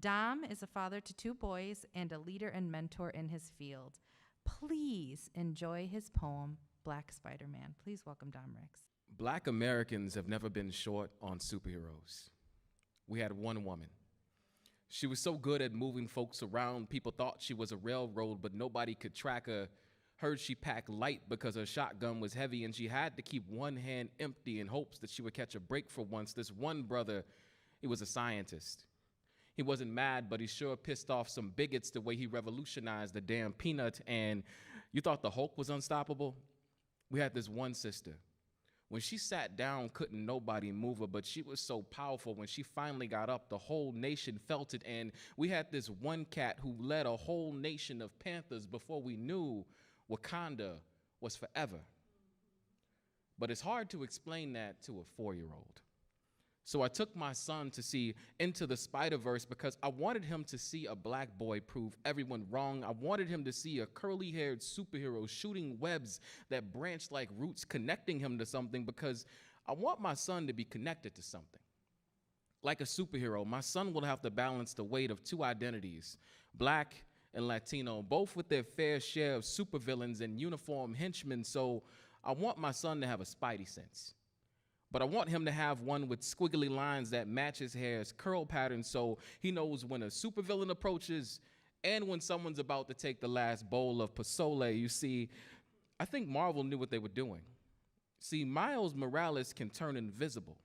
Dom is a father to 2 boys and a leader and mentor in his field. Please enjoy his poem, Black Spider-Man. Please welcome Dom Ricks. Black Americans have never been short on superheroes. We had one woman. She was so good at moving folks around, people thought she was a railroad, but nobody could track her. Heard she packed light because her shotgun was heavy, and she had to keep one hand empty in hopes that she would catch a break for once. This one brother, he was a scientist. He wasn't mad, but he sure pissed off some bigots the way he revolutionized the damn peanut. And you thought the Hulk was unstoppable? We had this one sister. When she sat down, couldn't nobody move her, but she was so powerful. When she finally got up, the whole nation felt it. And we had this one cat who led a whole nation of Panthers before we knew Wakanda was forever. But it's hard to explain that to a 4-year-old. So I took my son to see Into the Spider-Verse because I wanted him to see a black boy prove everyone wrong. I wanted him to see a curly-haired superhero shooting webs that branch like roots, connecting him to something, because I want my son to be connected to something. Like a superhero, my son will have to balance the weight of 2 identities, black and Latino, both with their fair share of supervillains and uniform henchmen. So I want my son to have a spidey sense. But I want him to have one with squiggly lines that match his hair's curl pattern, so he knows when a supervillain approaches and when someone's about to take the last bowl of pozole. You see, I think Marvel knew what they were doing. See, Miles Morales can turn invisible.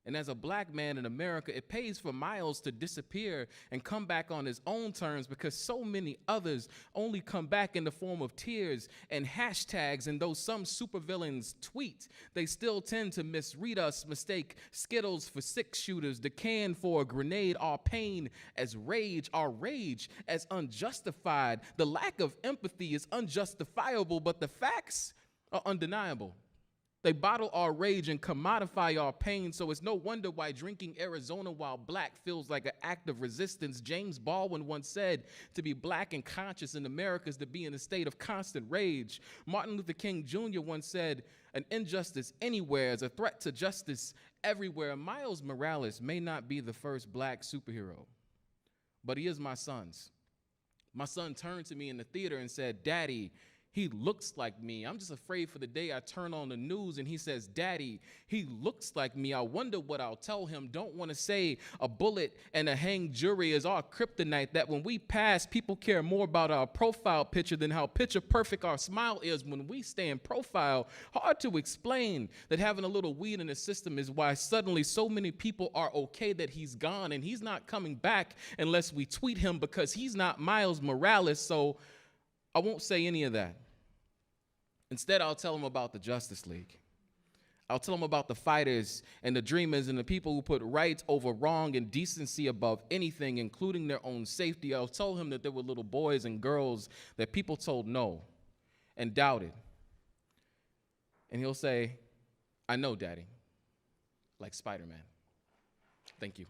And as a black man in America, it pays for Miles to disappear and come back on his own terms, because so many others only come back in the form of tears and hashtags. And though some supervillains tweet, they still tend to misread us, mistake Skittles for 6-shooters, the can for a grenade, our pain as rage, our rage as unjustified. The lack of empathy is unjustifiable, but the facts are undeniable. They bottle our rage and commodify our pain, so it's no wonder why drinking Arizona while black feels like an act of resistance. James Baldwin once said, to be black and conscious in America is to be in a state of constant rage. Martin Luther King Jr. once said, an injustice anywhere is a threat to justice everywhere. Miles Morales may not be the first black superhero, but he is my son's. My son turned to me in the theater and said, Daddy, he looks like me. I'm just afraid for the day I turn on the news and he says, Daddy, he looks like me. I wonder what I'll tell him. Don't want to say a bullet and a hanged jury is our kryptonite, that when we pass, people care more about our profile picture than how picture perfect our smile is when we stay in profile. Hard to explain that having a little weed in the system is why suddenly so many people are okay that he's gone, and he's not coming back unless we tweet him, because he's not Miles Morales. So I won't say any of that. Instead, I'll tell them about the Justice League. I'll tell them about the fighters and the dreamers and the people who put right over wrong and decency above anything, including their own safety. I'll tell him that there were little boys and girls that people told no and doubted. And he'll say, I know, Daddy, like Spider-Man. Thank you.